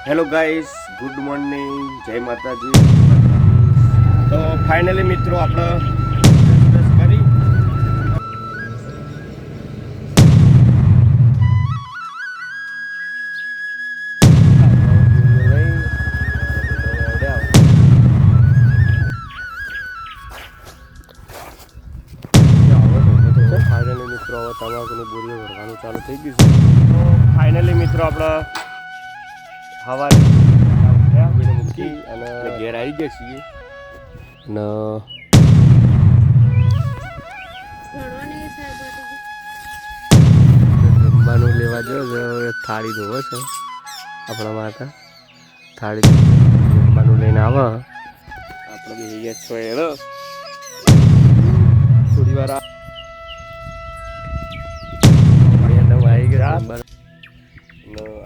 Hello guys, good morning, જય માતાજી. તો ફાઇનલી મિત્રો આપણે કરી ફાઇનલી મિત્રો હવે તમાકુની બોરીઓ ભરવાનું ચાલુ થઈ ગયું છે. તો ફાઇનલી મિત્રો આપણે સવારે મૂકી અને ઘેર આવી ગયા છીએ અને જમવાનું લેવા જો થાળી ધોવો છો આપણા માટે. થાળી જમવાનું લઈને આવે આપણે બી ગયા છો એનો થોડી વાર આવી ગયા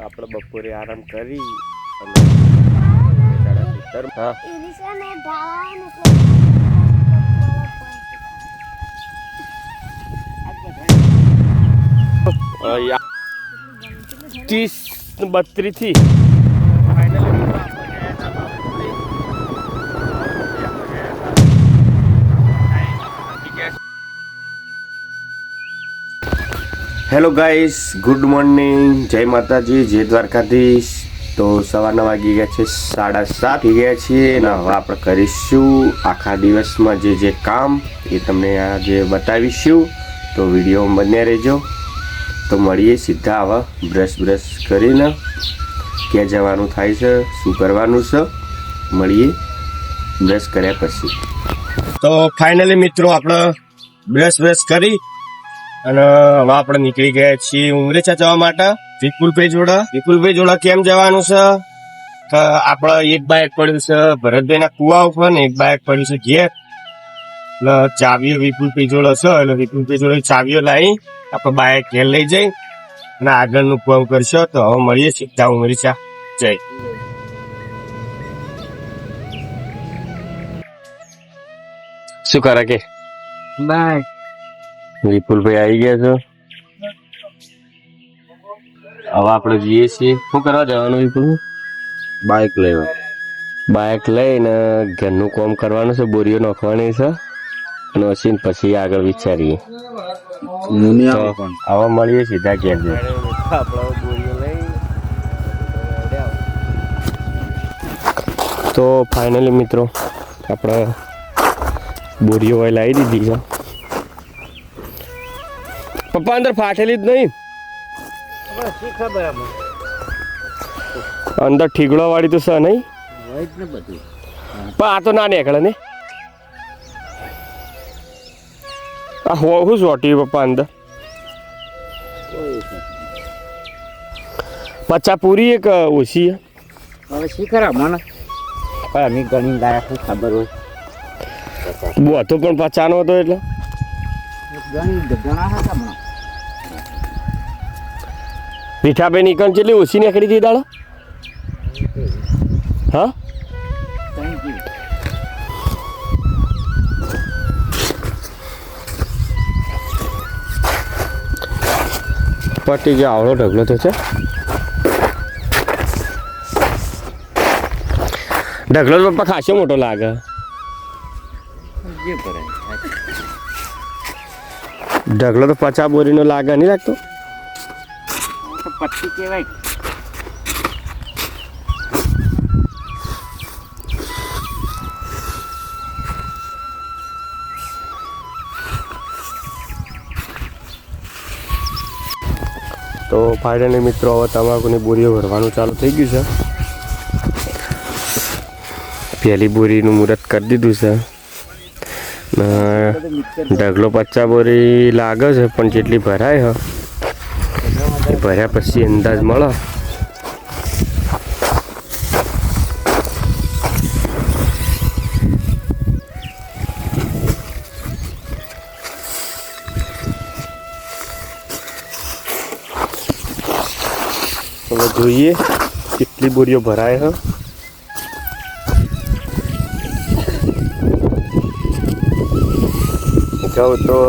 આપણે બપોરે આરામ કરી અને 30-32 થી હેલો ગાઈસ, ગુડ મોર્નિંગ, જય માતાજી, જય દ્વારકાધીશ. તો સવારના વાગી ગયા છે 7:30 થઈ ગયા છીએ અને હવે આપણે કરીશું આખા દિવસમાં જે કામ એ તમને આજે બતાવીશું. તો વિડીયોમાં બન્યા રહેજો. તો મળીએ સીધા હવે બ્રશ કરીને ક્યાં જવાનું થાય છે, શું કરવાનું છે, મળીએ બ્રશ કર્યા પછી. તો ફાઇનલી મિત્રો આપણે બ્રશ કરી અને હવે આપણે નીકળી ગયા છીએ ઉમરેચા જવા માટે વિપુલભાઈ જોડા. કેમ જવાનું છે કે આપણે એક બાઇક પડ્યું છે ભરતભાઈના કુવા ઉપર ને એક બાઇક પડ્યું છે ઘેર. એટલે ચાવીઓ વિપુલભાઈ જોડે છે એટલે વિપુલભાઈ જોડે ચાવીઓ લાવી આપણે બાઇક ઘેર લઈ જઈ અને આગળનું કામ કરશો. તો હવે મળીએ સીધા ઉમરેચા જઈ. શું કરે કે બાય વિપુલભાઈ આવી ગયા છો. હવે આપણે જઈએ છીએ. શું કરવા જવાનું વિપુલ? બાઇક લઈને ઘરનું કામ કરવાનું છે, બોરીઓ નાખવાની છે અને પછી આગળ વિચારીએ. હવે મળીએ સીધા ઘેર જઈએ. તો ફાઇનલી મિત્રો આપણે બોરીઓ લાવી દીધી છે. પપ્પા અંદર ફાટેલી જ નહીં, અંદર ઠીગડો વાળી તો છે નહીં, પણ આ તો ના નીકળે ને. આ શું સોટ્યું પપ્પા અંદર? 50 પૂરી એક ઓછી હવે શીખરા મને અમે ગણી લાયા શું ખબર હોય. હતો પણ 50 નો હતો એટલે ઘણા હતા હમણાં. મીઠાભાઈ નીકળ કેટલી ઓછી નીકળી હતી દાડો? હા પટી જે આવડો ઢગલો તો છે. ઢગલો તો પપ્પા ખાસો મોટો લાગે. ઢગલો તો 50 બોરીનો લાગે નહીં લાગતો? પત્તી કહેવાય. તો ફાઇનલી મિત્રો હવે તમાકુની બોરીઓ ભરવાનું ચાલુ થઈ ગયું છે. પહેલી બોરીનું મુહૂર્ત કરી દીધું છે. ઢગલો 50 બોરી લાગે છે પણ જેટલી ભરાય એ ભર્યા પછી અંદાજ મળે. હવે જોઈએ કેટલી બોરીઓ ભરાય છે. કહું તો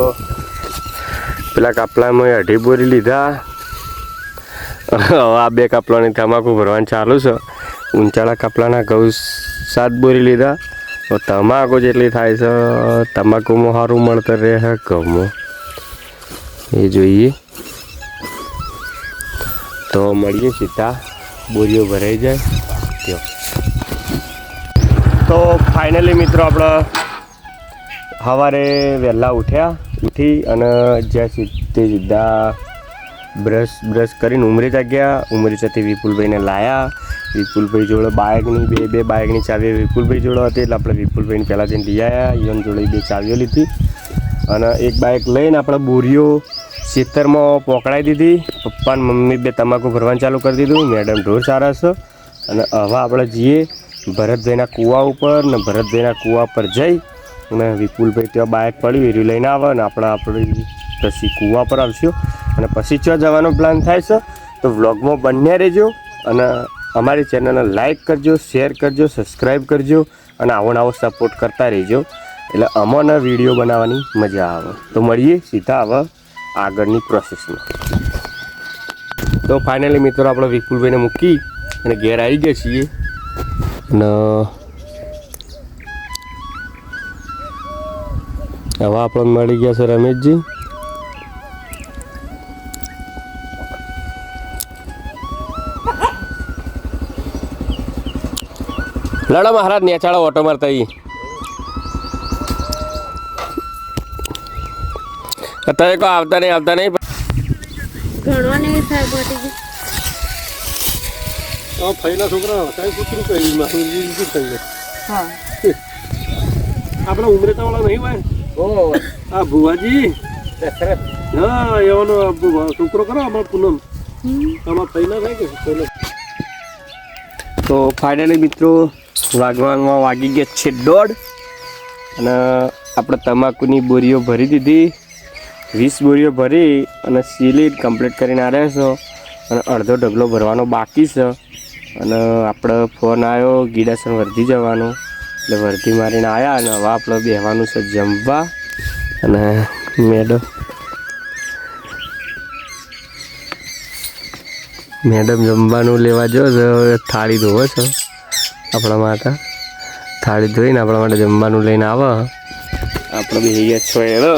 પેલા કાપલામાં 2.5 બોરી લીધા. હવે આ 2 કાપલાની તમાકુ ભરવાનું ચાલુ છે. ઊંચાળા કપલાના ઘઉં 7 બોરી લીધા. તો તમાકુ જેટલી થાય છે, તમાકુમાં સારું મળતર રહે ઘઉંમાં એ જોઈએ. તો મળીએ સીધા બોરીઓ ભરાઈ જાય ત્યાં. તો ફાઇનલી મિત્રો આપણે સવારે વહેલા ઉઠી અને જ્યાં સીધા બ્રશ કરીને ઉમરેચા ગયા. ઉમરેચાથી વિપુલભાઈને લાયા. વિપુલભાઈ જોડે બાઇકની બે બાઇકની ચાવીઓ વિપુલભાઈ જોડે હતી, એટલે આપણે વિપુલભાઈને પહેલાં જઈને લઈ આવ્યા. ઈવન જોડે 2 ચાવીઓ લીધી અને એક બાઇક લઈને આપણે બોરીઓ ખેતરમાં પકડાઈ દીધી. પપ્પા અને મમ્મી 2 તમાકુ ભરવાનું ચાલુ કરી દીધું. મેડમ ઢોર સારા છે. અને હવે આપણે જઈએ ભરતભાઈના કૂવા ઉપર, ને ભરતભાઈના કૂવા પર જઈ અને વિપુલભાઈ ત્યાં બાઇક પડ્યું એર્યું લઈને આવે અને આપણે પછી કૂવા પર આવશું. અને પછી ત્યાં જવાનો પ્લાન થાય છે. તો વ્લોગમાં બન્યા રહેજો અને અમારી ચેનલને લાઈક કરજો, શેર કરજો, સબસ્ક્રાઈબ કરજો અને આવો સપોર્ટ કરતા રહેજો, એટલે અમને વિડીયો બનાવવાની મજા આવે. તો મળીએ સીધા હવે આગળની પ્રોસેસમાં. તો ફાઇનલી મિત્રો આપણે વિપુલભાઈને મૂકી અને ઘેર આવી ગયા છીએ. અને હવે આપણે મળી ગયા છે રમેશજી. લડો મહારાજ નેચાળો ઓટો મારતા અત્યારે કોઈ આવતા નહીં ઘણો નહીં થાય બટી ફઈના છોકરા કઈ કૂતરું કહી મારું થઈ હા આપણા ઉમરેતા વાળા નહીં હોય. ઓ આ ભુવાજી દશરથ હા એવાનો છોકરો કરો અમારા પૂનમ આમાં ફઈના થાય કે પહેલા. તો ફાઇનલી મિત્રો વાગવામાં વાગી ગયા છે 1:30 અને આપણે તમાકુની બોરીઓ ભરી દીધી. 20 બોરીઓ ભરી અને સીલી કમ્પ્લીટ કરીને આવ્યા છો અને અડધો ઢગલો ભરવાનો બાકી છે. અને આપણે ફોન આવ્યો ગીડાસણ વર્ધી જવાનો, એટલે વર્ધી મારીને આવ્યા અને હવે આપણે બેસવાનું છે જમવા. અને મેડમ જમવાનું લેવા જો થાળી ધોવે છે આપણા માટે. થાળી ધોઈને આપણા માટે જમવાનું લઈને આવે. આપણે બેસી ગયા છો એનો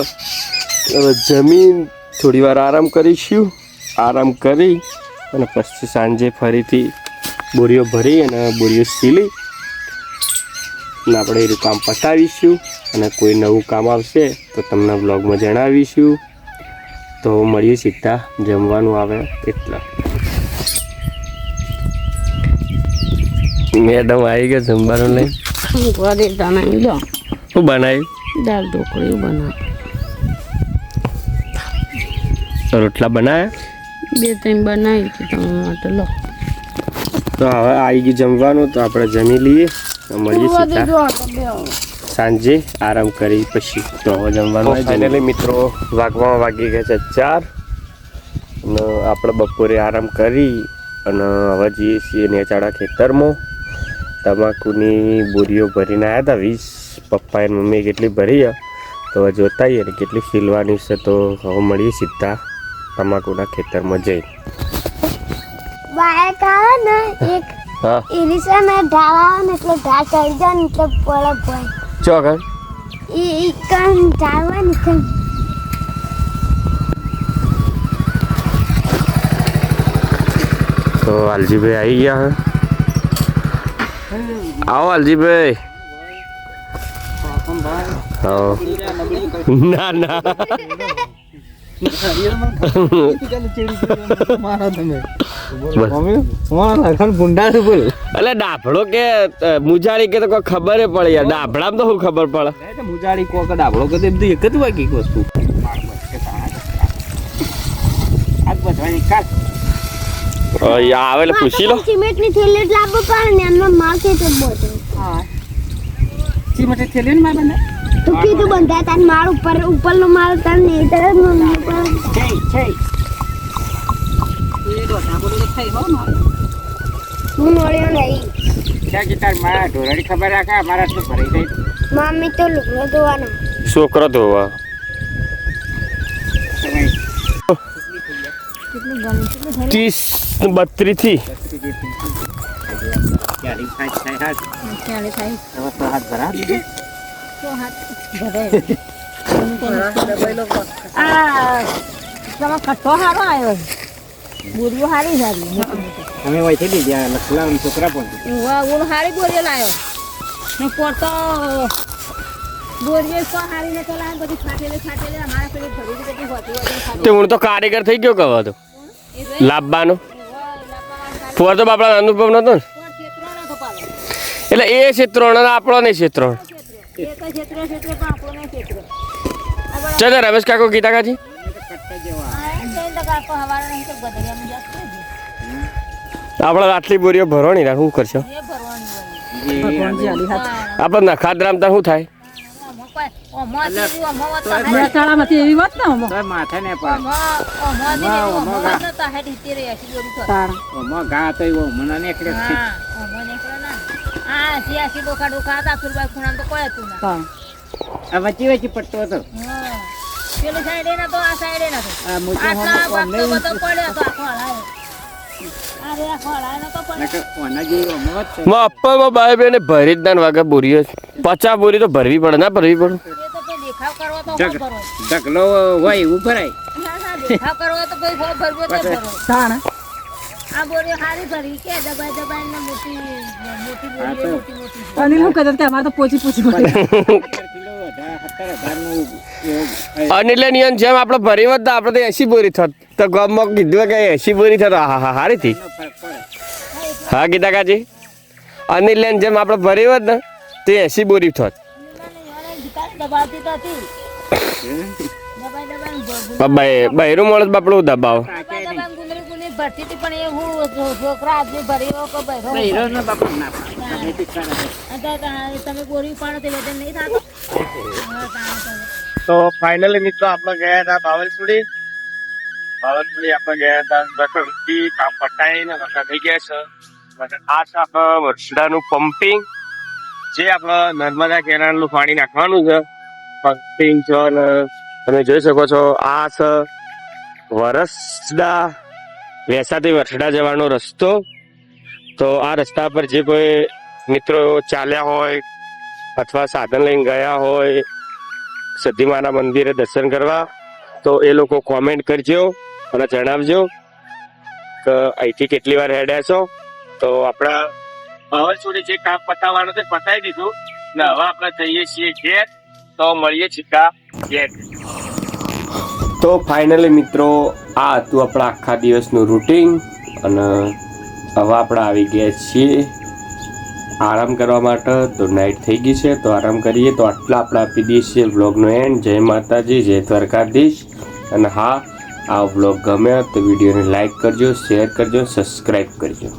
હવે જમીન થોડી વાર આરામ કરીશું. આરામ કરી અને પછી સાંજે ફરીથી બોરીઓ ભરી અને બોરીઓ સીલી અને આપણે એ કામ પતાવીશું. અને કોઈ નવું કામ આવશે તો તમને બ્લોગમાં જણાવીશું. તો મળીએ સીધા જમવાનું આવે એટલા. મેડમ આવી ગયા જમવાનું લઈ. ઘરે બનાવી લો. શું બનાવ્યું? દાળ ઢોકળી બનાવ. રોટલા બનાવ્યા? 2-3 બનાવી છે તમે માટે લો. તો હવે આવી ગયું જમવાનું, તો આપણે જમી લઈએ. મળીએ સીધા સાંજે આરામ કરી પછી. તો હવે જમવાનું ફાઇનલી મિત્રો વાગી ગયા છે 4 અને આપણે બપોરે આરામ કરી અને હવે જઈએ છીએ નેચાળા ખેતરમાં. તમાકુની બોરીઓ ભરીને આવ્યા હતા 20. પપ્પાએ મમ્મીએ કેટલી ભરી તો હવે જોતા આવીએ ને કેટલી સીલવાની છે. તો હવે મળીએ સીધા તમાકુના ખેતરમાં જઈ. બાઈક આવે ને એક હા ઇરીસે ને ઢાળ આવે ને એટલે ઢાળ ચડી જાય ને એટલે પડે ભાઈ ચોકર ઈ કાન ઢાળ હોય ને કાન તો વાલજીભાઈ આવી ગયા હે. આવો વાલજીભાઈ. આવો. ના ના એટલે ડાભડો કે મુજાડી કે તો કોઈ ખબર પડે યાર. ડાભડામાં તો શું ખબર પડે? મુજાડી કોક ડાબળો કે બધું એક જ હોય કે વસ્તુ. આજ બધાની કાટ આવે એટલે પૂછી લો. સિમેન્ટ ની થેલી લાવવો પડે ને એનો માલ છે તો બોટે હા સિમેન્ટ થેલી ને મારે તો કીધું બંધા તાન માળ ઉપરનો માળ તાન ને ઇધર જ મમ્મી પર છે એ ડોટા બોલો તો થઈ હો મારે હું મળ્યો નહીં ક્યાં ગીતાર મારા ઢોરાની ખબર રાખા મારા તો ભરાઈ જાય. મમ્મી તો લુગડો ધોવાનો છોકરો ધોવા. કેટલું ગમે કેટલું 30 32 થી ચાલી થાય હાથ ક્યારે થાય હવે તો હાથ ભરા દીધો તો હાથ ભરાય આ તમારો કઠો સારો આવ્યો બુરીઓ સારી સારી અમે વહીથી લીધા લખલા છોકરા પણ ઓળ હારી બોરીઓ લાવ્યો ને પોતો બોરીઓ કો હારી ને તો લાવ બધી ફાટેલે અમારા પેલી ભરી બધી હોતી તે હું તો કારીગર થઈ ગયો કહેવા તો લાભવાનો ફોર તો બાપડા અનુભવ નતો ને એટલે એ ક્ષેત્રણ અને આપણો નહીં ક્ષેત્રણ ચાલો રમેશ કાકો ગીતા કાજી આપણે આટલી બોરીઓ ભરવાની ને શું કરશો આપણે નખાદરામ તો શું થાય એવી વાત ને માથે ને પણ ઘા તો એવો મને નીકળે વચ્ચે વચ્ચે પટ્ટો હતો પેલી સાઈડે ના તો આ સાઈડે ના તો આ મોટો આટલા બધો બધો પડ્યો તો આખો હલાયો અરે આખો હલાયો નતો પડ્યો ઓના જેવો મોત છે અપ્પામાં બાય બેને ભરી જ ના વાગે બોરીઓ 50 બોરી તો ભરવી પડે ના ભરવી પડે એ તો કોઈ દેખાવ કરવો તો કોઈ કરો ઢગલો હોય એવું ભરાય ના દેખાવ કરવો તો કોઈ ભરવો તો ભરો તાણ આ બોરીઓ હારી ભરી કે દબાઈ ને મોટી બોરીઓ મોટી અનિલ હું કહેતો કે અમારે તો પોચી અનિલ નિયન જેમ આપણે ભરી હોત તો આપણે તો 80 બોરી થત તો ગામમાં કીધું કે 80 બોરી થત હા હારી થી હા ગીતા કાજી અનિલ જેમ આપણે ભરી હોત ને તો 80 બોરી થત દબાવતી તો હતી દબાઈ બહેરું મળે બાપડું દબાવ ગુંદરી ભરતી હતી પણ એ હું છોકરા આદમી ભરી કો બહેરો ને બાપા ના પાડે તમે બોરી પાડો તે વેદન નહીં થતો તો ફાઇનલી મિત્રો આપણે ગયા હતા બાવલપુરી આપણે ગયા હતા રખડતી કામ પટાઈને રખડા થઈ ગયા છે આ છે આપણે વરસડાનું પમ્પિંગ જે આપણે નર્મદા કેનાલનું પાણી નાખવાનું છે પમ્પિંગ છે અને તમે જોઈ શકો છો આ છે વરસડા વેસાથી વરસડા જવાનો રસ્તો તો આ રસ્તા પર જે કોઈ મિત્રો ચાલ્યા હોય અથવા સાધન લઈને ગયા હોય સિદ્ધિમાના મંદિરે દર્શન કરવા તો એ લોકો કોમેન્ટ કરજો અને જણાવજો કે અહીંથી કેટલી વાર હેડ્યા છો તો આપણા બાવલસુરી જે કામ પતાવવાનું છે પતાવી દીધું ને હવે આપણે જઈએ છીએ ઘેર તો મળીએ છીકા ઘેર તો ફાઇનલી મિત્રો આ હતું આપણા આખા દિવસનું રૂટીન અને હવે આપણે આવી ગયા છીએ આરામ કરવા માટે તો નાઇટ થઈ ગઈ છે તો આરામ કરીએ તો આટલા આપણે આપી દઈએ છીએ વ્લોગનો એન્ડ જય માતાજી જય દ્વારકાધીશ અને હા આ વ્લોગ ગમે તો વિડીયોને લાઈક કરજો શેર કરજો સબસ્ક્રાઈબ કરજો